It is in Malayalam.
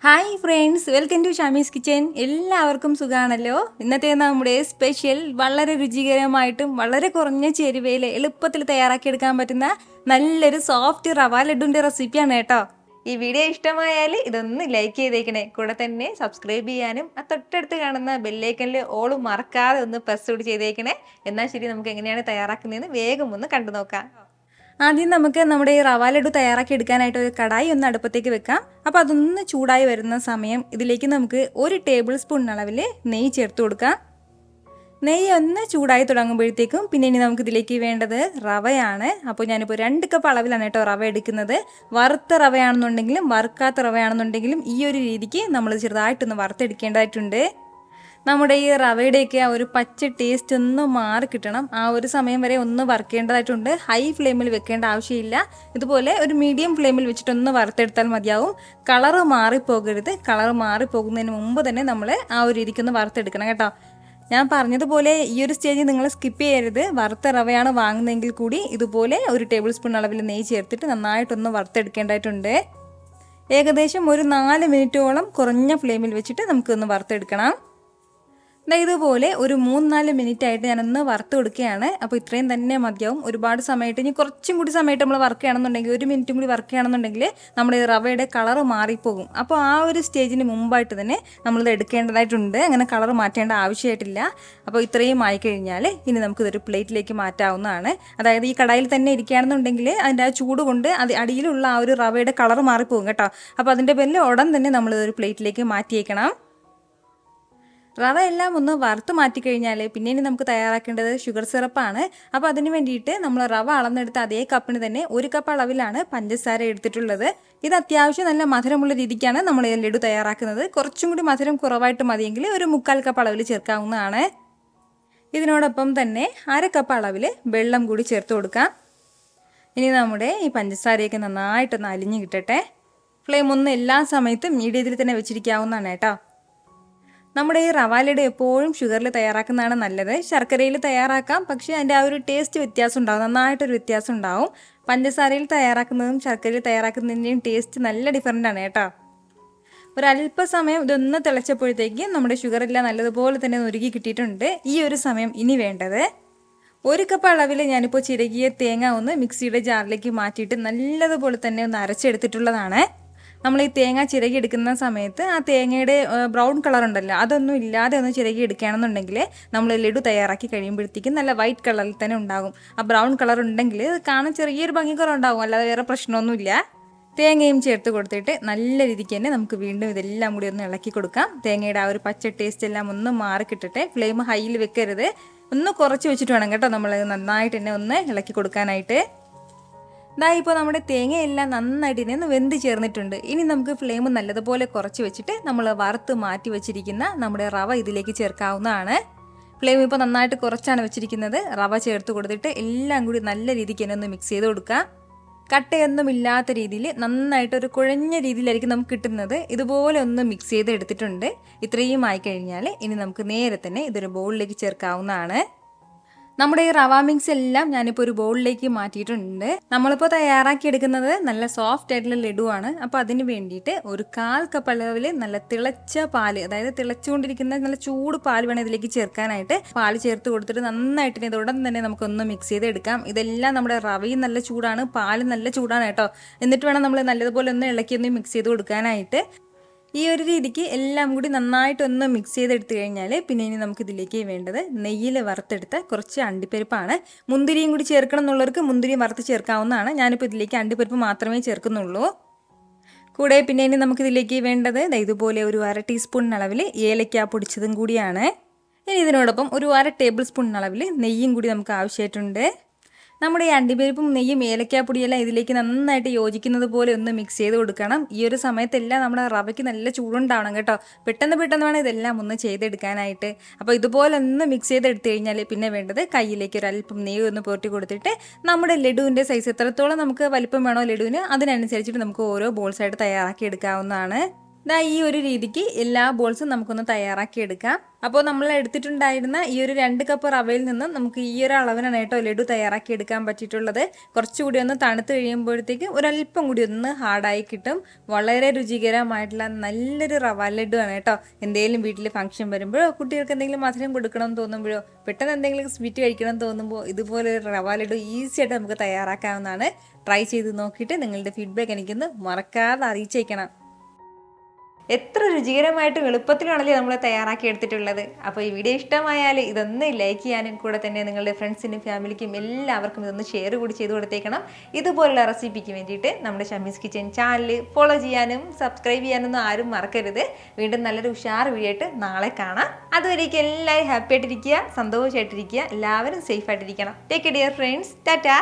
ഹായ് ഫ്രണ്ട്സ്, വെൽക്കം ടു ഷമീസ് കിച്ചൻ. എല്ലാവർക്കും സുഖമാണല്ലോ. ഇന്നത്തെ നമ്മുടെ സ്പെഷ്യൽ വളരെ രുചികരമായിട്ടും വളരെ കുറഞ്ഞ ചേരുവയിൽ എളുപ്പത്തിൽ തയ്യാറാക്കിയെടുക്കാൻ പറ്റുന്ന നല്ലൊരു സോഫ്റ്റ് റവ ലഡുവിൻ്റെ റെസിപ്പിയാണ് കേട്ടോ. ഈ വീഡിയോ ഇഷ്ടമായാൽ ഇതൊന്ന് ലൈക്ക് ചെയ്തേക്കണേ. കൂടെ തന്നെ സബ്സ്ക്രൈബ് ചെയ്യാനും ആ തൊട്ടടുത്ത് കാണുന്ന ബെല്ലൈക്കനിൽ ഓളും മറക്കാതെ ഒന്ന് പ്രസ് ചെയ്തേക്കണേ. എന്നാൽ ശരി, നമുക്ക് എങ്ങനെയാണ് തയ്യാറാക്കുന്നതെന്ന് വേഗം ഒന്ന് കണ്ടു നോക്കാം. ആദ്യം നമുക്ക് നമ്മുടെ ഈ റവ ലഡു തയ്യാറാക്കി എടുക്കാനായിട്ട് ഒരു കടായി ഒന്ന് അടുപ്പത്തേക്ക് വെക്കാം. അപ്പോൾ അതൊന്ന് ചൂടായി വരുന്ന സമയം ഇതിലേക്ക് നമുക്ക് 1 ടേബിൾ സ്പൂൺ അളവിൽ നെയ്യ് ചേർത്ത് കൊടുക്കാം. നെയ്യ് ഒന്ന് ചൂടായി തുടങ്ങുമ്പോഴത്തേക്കും പിന്നെ ഇനി നമുക്ക് ഇതിലേക്ക് വേണ്ടത് റവയാണ്. അപ്പോൾ ഞാനിപ്പോൾ 2 കപ്പ് അളവിലാണ് കേട്ടോ റവ എടുക്കുന്നത്. വറുത്ത റവയാണെന്നുണ്ടെങ്കിലും വറുക്കാത്ത റവയാണെന്നുണ്ടെങ്കിലും ഈ ഒരു രീതിക്ക് നമ്മൾ ചെറുതായിട്ടൊന്ന് വറുത്തെടുക്കേണ്ടതായിട്ടുണ്ട്. നമ്മുടെ ഈ റവയുടെയൊക്കെ ആ ഒരു പച്ച ടേസ്റ്റ് ഒന്ന് മാറി കിട്ടണം. ആ ഒരു സമയം വരെ ഒന്ന് വറുക്കേണ്ടതായിട്ടുണ്ട്. ഹൈ ഫ്ലെയിമിൽ വെക്കേണ്ട ആവശ്യമില്ല. ഇതുപോലെ ഒരു മീഡിയം ഫ്ലെയിമിൽ വെച്ചിട്ടൊന്ന് വറുത്തെടുത്താൽ മതിയാവും. കളറ് മാറിപ്പോകരുത്. കളറ് മാറിപ്പോകുന്നതിന് മുമ്പ് തന്നെ നമ്മൾ ആ ഒരു രീതിക്കൊന്ന് വറുത്തെടുക്കണം കേട്ടോ. ഞാൻ പറഞ്ഞതുപോലെ ഈ ഒരു സ്റ്റേജിൽ നിങ്ങൾ സ്കിപ്പ് ചെയ്യരുത്. വറുത്ത റവയാണ് വാങ്ങുന്നതെങ്കിൽ കൂടി ഇതുപോലെ 1 ടേബിൾ സ്പൂൺ അളവിൽ നെയ്യ് ചേർത്തിട്ട് നന്നായിട്ടൊന്ന് വറുത്തെടുക്കേണ്ടതായിട്ടുണ്ട്. ഏകദേശം ഒരു 4 മിനിറ്റോളം കുറഞ്ഞ ഫ്ലെയിമിൽ വെച്ചിട്ട് നമുക്കൊന്ന് വറുത്തെടുക്കണം. ഇതുപോലെ ഒരു 3-4 മിനിറ്റ് ആയിട്ട് ഞാനൊന്ന് വറുത്ത് കൊടുക്കുകയാണ്. അപ്പോൾ ഇത്രയും തന്നെ മതിയാവും. ഒരുപാട് സമയമായിട്ട് ഇനി കുറച്ചും കൂടി സമയത്ത് നമ്മൾ വറുക്കുകയാണെന്നുണ്ടെങ്കിൽ 1 മിനിറ്റും കൂടി വറുക്കുകയാണെന്നുണ്ടെങ്കിൽ നമ്മുടെ റവയുടെ കളറ് മാറിപ്പോകും. അപ്പോൾ ആ ഒരു സ്റ്റേജിന് മുമ്പായിട്ട് തന്നെ നമ്മളിത് എടുക്കേണ്ടതായിട്ടുണ്ട്. അങ്ങനെ കളറ് മാറ്റേണ്ട ആവശ്യമായിട്ടില്ല. അപ്പോൾ ഇത്രയും ആയിക്കഴിഞ്ഞാൽ ഇനി നമുക്കിതൊരു പ്ലേറ്റിലേക്ക് മാറ്റാവുന്നതാണ്. അതായത് ഈ കടായിൽ തന്നെ ഇരിക്കുകയാണെന്നുണ്ടെങ്കിൽ അതിൻ്റെ ആ ചൂട് കൊണ്ട് അടിയിലുള്ള ആ ഒരു റവയുടെ കളറ് മാറിപ്പോകും കേട്ടോ. അപ്പോൾ അതിൻ്റെ പേരിൽ ഉടൻ തന്നെ നമ്മളിതൊരു പ്ലേറ്റിലേക്ക് മാറ്റിയേക്കണം. റവ എല്ലാം ഒന്ന് വറുത്ത് മാറ്റിക്കഴിഞ്ഞാൽ പിന്നെ ഇനി നമുക്ക് തയ്യാറാക്കേണ്ടത് ഷുഗർ സിറപ്പാണ്. അപ്പോൾ അതിന് വേണ്ടിയിട്ട് നമ്മൾ റവ അളന്നെടുത്ത അതേ കപ്പിന് തന്നെ 1 കപ്പ് അളവിലാണ് പഞ്ചസാര എടുത്തിട്ടുള്ളത്. ഇത് അത്യാവശ്യം നല്ല മധുരമുള്ള രീതിക്കാണ് നമ്മൾ ലഡു തയ്യാറാക്കുന്നത്. കുറച്ചും കൂടി മധുരം കുറവായിട്ട് മതിയെങ്കിൽ ഒരു 3/4 കപ്പ് അളവിൽ ചേർക്കാവുന്നതാണ്. ഇതിനോടൊപ്പം തന്നെ 1/2 കപ്പ് അളവിൽ വെള്ളം കൂടി ചേർത്ത് കൊടുക്കാം. ഇനി നമ്മുടെ ഈ പഞ്ചസാരയൊക്കെ നന്നായിട്ടൊന്ന് അലിഞ്ഞ് കിട്ടട്ടെ. ഫ്ലെയിം ഒന്ന് എല്ലാ സമയത്തും മീഡിയത്തിൽ തന്നെ വെച്ചിരിക്കാവുന്നതാണ് കേട്ടോ. നമ്മുടെ ഈ റവ ലഡു എപ്പോഴും ഷുഗറിൽ തയ്യാറാക്കുന്നതാണ് നല്ലത്. ശർക്കരയിൽ തയ്യാറാക്കാം, പക്ഷേ അതിൻ്റെ ആ ഒരു ടേസ്റ്റ് വ്യത്യാസം ഉണ്ടാകും. നന്നായിട്ടൊരു വ്യത്യാസം ഉണ്ടാവും. പഞ്ചസാരയിൽ തയ്യാറാക്കുന്നതും ശർക്കരയിൽ തയ്യാറാക്കുന്നതിൻ്റെയും ടേസ്റ്റ് നല്ല ഡിഫറൻ്റ് ആണ് കേട്ടോ. ഒരല്പസമയം ഇതൊന്ന് തിളച്ചപ്പോഴത്തേക്ക് നമ്മുടെ ഷുഗറെല്ലാം നല്ലതുപോലെ തന്നെ ഉരുകി കിട്ടിയിട്ടുണ്ട്. ഈ ഒരു സമയം ഇനി വേണ്ടത് 1 കപ്പ് അളവിൽ ഞാനിപ്പോൾ ചിരകിയ തേങ്ങ ഒന്ന് മിക്സിയുടെ ജാറിലേക്ക് മാറ്റിയിട്ട് നല്ലതുപോലെ തന്നെ ഒന്ന് അരച്ചെടുത്തിട്ടുള്ളതാണ്. നമ്മൾ ഈ തേങ്ങ ചിരകി എടുക്കുന്ന സമയത്ത് ആ തേങ്ങയുടെ ബ്രൗൺ കളർ ഉണ്ടല്ലോ, അതൊന്നും ഇല്ലാതെ ഒന്ന് ചിരകി എടുക്കുകയാണെന്നുണ്ടെങ്കിൽ നമ്മൾ ലഡു തയ്യാറാക്കി കഴിയുമ്പോഴത്തേക്കും നല്ല വൈറ്റ് കളറിൽ തന്നെ ഉണ്ടാകും. ആ ബ്രൗൺ കളർ ഉണ്ടെങ്കിൽ കാണാൻ ചെറിയൊരു ഭംഗിക്കുറവുണ്ടാകും, അല്ലാതെ വേറെ പ്രശ്നമൊന്നുമില്ല. തേങ്ങയും ചേർത്ത് കൊടുത്തിട്ട് നല്ല രീതിക്ക് തന്നെ നമുക്ക് വീണ്ടും ഇതെല്ലാം കൂടി ഒന്ന് ഇളക്കി കൊടുക്കാം. തേങ്ങയുടെ ആ ഒരു പച്ച ടേസ്റ്റ് എല്ലാം ഒന്ന് മാറി കിട്ടട്ടെ. ഫ്ലെയിം ഹൈയിൽ വെക്കരുത്, ഒന്ന് കുറച്ച് വെച്ചിട്ട് വേണം കേട്ടോ നമ്മൾ നന്നായിട്ട് തന്നെ ഒന്ന് ഇളക്കി കൊടുക്കാനായിട്ട്. ഇപ്പോൾ നമ്മുടെ തേങ്ങയെല്ലാം നന്നായിട്ട് ഇനി ഒന്ന് വെന്ത് ചേർന്നിട്ടുണ്ട്. ഇനി നമുക്ക് ഫ്ലെയിം നല്ലതുപോലെ കുറച്ച് വെച്ചിട്ട് നമ്മൾ വറുത്ത് മാറ്റി വെച്ചിരിക്കുന്ന നമ്മുടെ റവ ഇതിലേക്ക് ചേർക്കാവുന്നതാണ്. ഫ്ലെയിം ഇപ്പോൾ നന്നായിട്ട് കുറച്ചാണ് വെച്ചിരിക്കുന്നത്. റവ ചേർത്ത് കൊടുത്തിട്ട് എല്ലാം കൂടി നല്ല രീതിക്ക് തന്നെ ഒന്ന് മിക്സ് ചെയ്ത് കൊടുക്കുക. കട്ടയൊന്നും ഇല്ലാത്ത രീതിയിൽ നന്നായിട്ട് ഒരു കുഴഞ്ഞ രീതിയിലായിരിക്കും നമുക്ക് കിട്ടുന്നത്. ഇതുപോലെ ഒന്ന് മിക്സ് ചെയ്ത് എടുത്തിട്ടുണ്ട്. ഇത്രയും ആയിക്കഴിഞ്ഞാൽ ഇനി നമുക്ക് നേരെ തന്നെ ഇതൊരു ബൗളിലേക്ക് ചേർക്കാവുന്നതാണ്. നമ്മുടെ ഈ റവ മിക്സ് എല്ലാം ഞാനിപ്പോൾ ഒരു ബൗളിലേക്ക് മാറ്റിയിട്ടുണ്ട്. നമ്മളിപ്പോൾ തയ്യാറാക്കിയെടുക്കുന്നത് നല്ല സോഫ്റ്റ് ആയിട്ടുള്ള ലഡുവാണ്. അപ്പോൾ അതിന് വേണ്ടിയിട്ട് ഒരു 1/4 കപ്പ് അളവിൽ നല്ല തിളച്ച പാല്, അതായത് തിളച്ചുകൊണ്ടിരിക്കുന്ന നല്ല ചൂട് പാല് വേണം ഇതിലേക്ക് ചേർക്കാനായിട്ട്. പാല് ചേർത്ത് കൊടുത്തിട്ട് നന്നായിട്ട് ഇതോടൊപ്പം തന്നെ നമുക്കൊന്ന് മിക്സ് ചെയ്ത് എടുക്കാം. ഇതെല്ലാം നമ്മുടെ റവയും നല്ല ചൂടാണ്, പാലും നല്ല ചൂടാണ് കേട്ടോ. എന്നിട്ട് വേണം നമ്മൾ നല്ലതുപോലെ ഒന്ന് ഇളക്കി ഒന്ന് മിക്സ് ചെയ്ത് കൊടുക്കാനായിട്ട്. ഈ ഒരു രീതിക്ക് എല്ലാം കൂടി നന്നായിട്ടൊന്ന് മിക്സ് ചെയ്തെടുത്ത് കഴിഞ്ഞാൽ പിന്നെ ഇനി നമുക്കിതിലേക്ക് വേണ്ടത് നെയ്യിൽ വറുത്തെടുത്ത കുറച്ച് അണ്ടിപ്പരിപ്പാണ്. മുന്തിരിയും കൂടി ചേർക്കണം എന്നുള്ളവർക്ക് മുന്തിരി വറുത്ത് ചേർക്കാവുന്നതാണ്. ഞാനിപ്പോൾ ഇതിലേക്ക് അണ്ടിപ്പരിപ്പ് മാത്രമേ ചേർക്കുന്നുള്ളൂ. കൂടെ പിന്നെ ഇനി നമുക്കിതിലേക്ക് വേണ്ടത് ഇതുപോലെ ഒരു 1/2 ടീസ്പൂൺ അളവിൽ ഏലക്ക പൊടിച്ചതും കൂടിയാണ്. ഇനി ഇതിനോടൊപ്പം ഒരു 1/2 ടേബിൾ സ്പൂൺ അളവിൽ നെയ്യും കൂടി നമുക്ക് ആവശ്യമായിട്ടുണ്ട്. നമ്മുടെ ഈ അണ്ടിപ്പരിപ്പും നെയ്യും ഏലക്കാപ്പൊടിയെല്ലാം ഇതിലേക്ക് നന്നായിട്ട് യോജിക്കുന്നത് പോലെ ഒന്ന് മിക്സ് ചെയ്ത് കൊടുക്കണം. ഈ ഒരു സമയത്തെല്ലാം നമ്മുടെ റവയ്ക്ക് നല്ല ചൂടുണ്ടാവണം കേട്ടോ. പെട്ടെന്ന് വേണം ഇതെല്ലാം ഒന്ന് ചെയ്തെടുക്കാനായിട്ട്. അപ്പോൾ ഇതുപോലെ ഒന്ന് മിക്സ് ചെയ്തെടുത്ത് കഴിഞ്ഞാൽ പിന്നെ വേണ്ടത് കയ്യിലേക്ക് ഒരല്പം നെയ്യ് ഒന്ന് പുരട്ടി കൊടുത്തിട്ട് നമ്മുടെ ലഡുവിൻ്റെ സൈസ് എത്രത്തോളം നമുക്ക് വലിപ്പം വേണോ ലഡുവിന് അതിനനുസരിച്ചിട്ട് നമുക്ക് ഓരോ ബോൾസായിട്ട് തയ്യാറാക്കി എടുക്കാവുന്നതാണ്. ദാ ഈ ഒരു രീതിക്ക് എല്ലാ ബോൾസും നമുക്കൊന്ന് തയ്യാറാക്കി എടുക്കാം. അപ്പോൾ നമ്മൾ എടുത്തിട്ടുണ്ടായിരുന്ന ഈ ഒരു 2 കപ്പ് റവയിൽ നിന്നും നമുക്ക് ഈ ഒരു അളവിനാണ് കേട്ടോ ലഡു തയ്യാറാക്കി എടുക്കാൻ പറ്റിയിട്ടുള്ളത്. കുറച്ചുകൂടി ഒന്ന് തണുത്ത് കഴിയുമ്പോഴത്തേക്ക് ഒരല്പം കൂടി ഒന്ന് ഹാർഡായി കിട്ടും. വളരെ രുചികരമായിട്ടുള്ള നല്ലൊരു റവ ലഡു ആണ് കേട്ടോ. എന്തെങ്കിലും വീട്ടിൽ ഫംഗ്ഷൻ വരുമ്പോഴോ കുട്ടികൾക്ക് എന്തെങ്കിലും മധുരം കൊടുക്കണം എന്ന് തോന്നുമ്പോഴോ പെട്ടെന്ന് എന്തെങ്കിലും സ്വീറ്റ് കഴിക്കണം എന്ന് തോന്നുമ്പോൾ ഇതുപോലെ ഒരു റവ ലഡു ഈസി ആയിട്ട് നമുക്ക് തയ്യാറാക്കാവുന്നതാണ്. ട്രൈ ചെയ്ത് നോക്കിയിട്ട് നിങ്ങളുടെ ഫീഡ്ബാക്ക് എനിക്കൊന്ന് മറക്കാതെ അറിയിച്ചേക്കണം. എത്ര രുചികരമായിട്ടും എളുപ്പത്തിലാണല്ലേ നമ്മൾ തയ്യാറാക്കി എടുത്തിട്ടുള്ളത്. അപ്പോൾ ഈ വീഡിയോ ഇഷ്ടമായാൽ ഇതൊന്ന് ലൈക്ക് ചെയ്യാനും കൂടെ തന്നെ നിങ്ങളുടെ ഫ്രണ്ട്സിനും ഫാമിലിക്കും എല്ലാവർക്കും ഇതൊന്ന് ഷെയർ കൂടി ചെയ്ത് കൊടുത്തേക്കണം. ഇതുപോലുള്ള റെസിപ്പിക്ക് വേണ്ടിയിട്ട് നമ്മുടെ ഷമീസ് കിച്ചൻ ചാനൽ ഫോളോ ചെയ്യാനും സബ്സ്ക്രൈബ് ചെയ്യാനൊന്നും ആരും മറക്കരുത്. വീണ്ടും നല്ലൊരു ഉഷാർ വീഡിയോ ആയിട്ട് നാളെ കാണാം. അതുവരേക്കും എല്ലാവരും ഹാപ്പി ആയിട്ടിരിക്കുക, സന്തോഷമായിട്ടിരിക്കുക, എല്ലാവരും സേഫ് ആയിട്ടിരിക്കണം. Take care dear friends. Tata.